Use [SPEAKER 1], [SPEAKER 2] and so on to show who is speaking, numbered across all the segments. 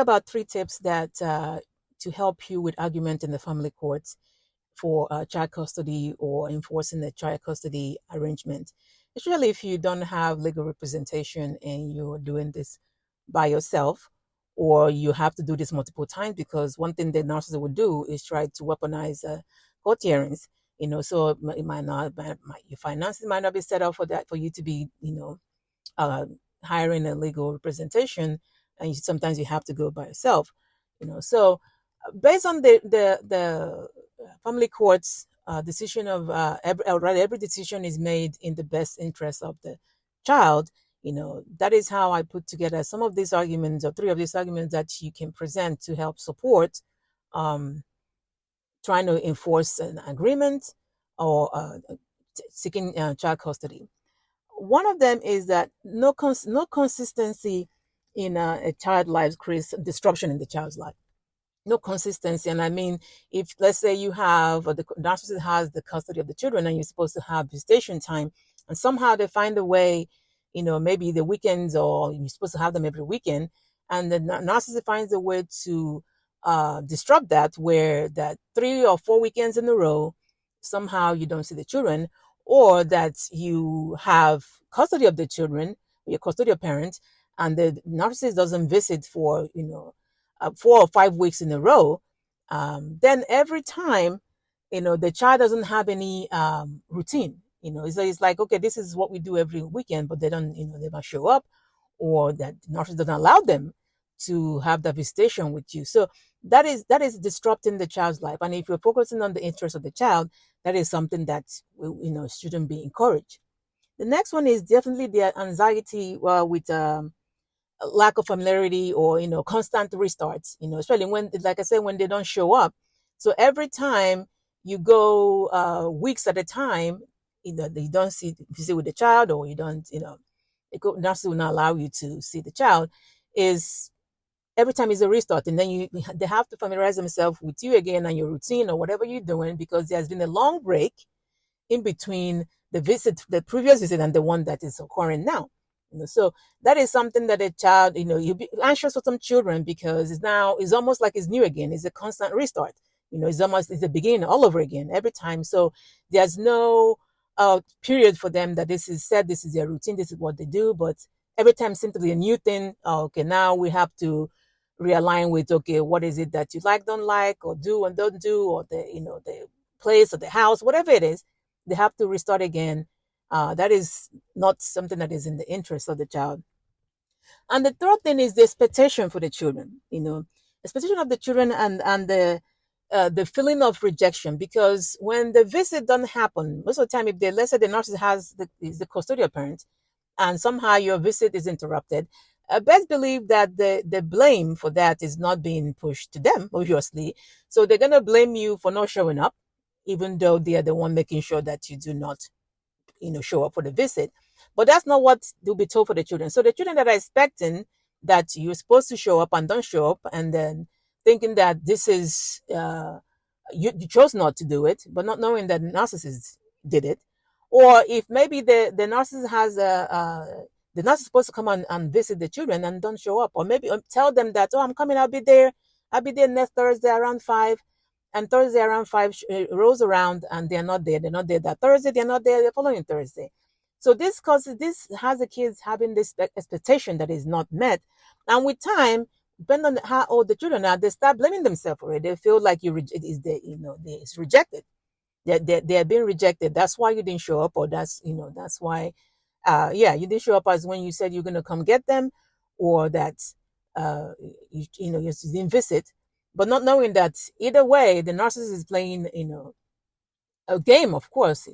[SPEAKER 1] about 3 tips that to help you with argument in the family courts for child custody or enforcing the child custody arrangement, especially if you don't have legal representation and you're doing this by yourself, or you have to do this multiple times, because one thing the narcissist would do is try to weaponize court hearings. So it might not, your finances might not be set up for that, for you to be, uh, hiring a legal representation, and sometimes you have to go by yourself. So based on the family court's decision of every decision is made in the best interest of the child. That is how I put together some of these arguments, or 3 of these arguments, that you can present to help support trying to enforce an agreement or seeking child custody. One of them is that no consistency in a child's life creates disruption in the child's life. No consistency. And I mean, if let's say you have, or the narcissist has the custody of the children, and you're supposed to have visitation time, and somehow they find a way, maybe the weekends, or you're supposed to have them every weekend, and the narcissist finds a way to disrupt that, where that 3 or 4 weekends in a row, somehow you don't see the children, or that you have custody of the children, your custodial parent, and the narcissist doesn't visit for 4 or 5 weeks in a row, then every time, the child doesn't have any routine. It's like, okay, this is what we do every weekend, but they don't, they don't show up, or that narcissist doesn't allow them to have that visitation with you. So that is disrupting the child's life. And if you're focusing on the interest of the child, that is something that shouldn't be encouraged. The next one is definitely the anxiety with lack of familiarity, or constant restarts, especially when, like I said, when they don't show up. So every time you go weeks at a time, you don't visit with the child, or you don't, the narcissist will not allow you to see the child. Is every time is a restart, and then they have to familiarize themselves with you again and your routine or whatever you're doing, because there's been a long break in between the previous visit, and the one that is occurring now. So that is something that a child, you'll be anxious for some children, because it's almost like it's new again. It's a constant restart. It's the beginning all over again every time. So there's no period for them that this is their routine, this is what they do. But every time seems to be a new thing. Okay, now we have to realign with, okay, what is it that you like, don't like, or do and don't do, or the place or the house, whatever it is, they have to restart again. That is not something that is in the interest of the child. And the third thing is the expectation for the children, expectation of the children, and the feeling of rejection. Because when the visit doesn't happen, most of the time, if let's say the narcissist is the custodial parent, and somehow your visit is interrupted, best believe that the blame for that is not being pushed to them, obviously. So they're going to blame you for not showing up, even though they are the one making sure that you do not show up for the visit. But that's not what they'll be told for the children. So the children that are expecting that you're supposed to show up and don't show up, and then thinking that this is you chose not to do it, but not knowing that the narcissist did it. Or if maybe the narcissist has the narcissist is supposed to come and visit the children and don't show up, or maybe tell them that, oh, I'm coming, I'll be there next Thursday around 5. And Thursday around 5 rolls around, and they're not there. They're not there that Thursday. They're not there the following Thursday. So this has the kids having this expectation that is not met. And with time, depending on how old the children are, they start blaming themselves already. They feel like it's rejected. They're being rejected. That's why you didn't show up, or that's why, you didn't show up as when you said you're going to come get them, or that you didn't visit. But not knowing that either way, the narcissist is playing, a game, of course,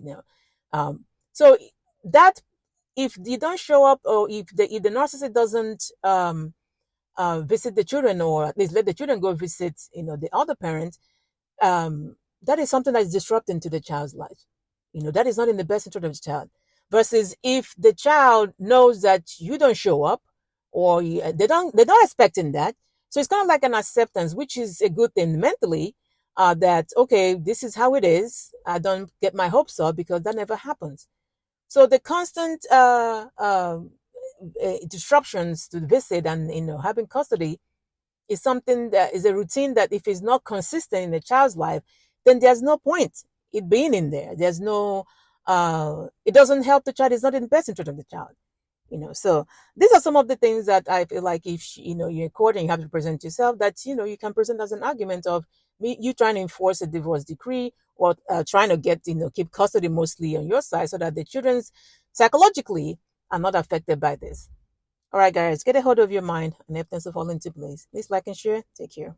[SPEAKER 1] So that if you don't show up, or if the narcissist doesn't visit the children, or at least let the children go visit, the other parent, that is something that is disrupting to the child's life. That is not in the best interest of the child. Versus if the child knows that you don't show up, or they're not expecting that. So it's kind of like an acceptance, which is a good thing mentally, that, okay, this is how it is. I don't get my hopes up, because that never happens. So the constant disruptions to the visit and, having custody is something that is a routine that if it's not consistent in the child's life, then there's no point it being in there. There's no, it doesn't help the child. It's not in the best interest of the child. So these are some of the things that I feel like if you're in court and you have to present yourself, that you can present as an argument of you trying to enforce a divorce decree, or trying to get keep custody mostly on your side, so that the children psychologically are not affected by this. All right, guys, get a hold of your mind and everything to fall into place. Please like and share. Take care.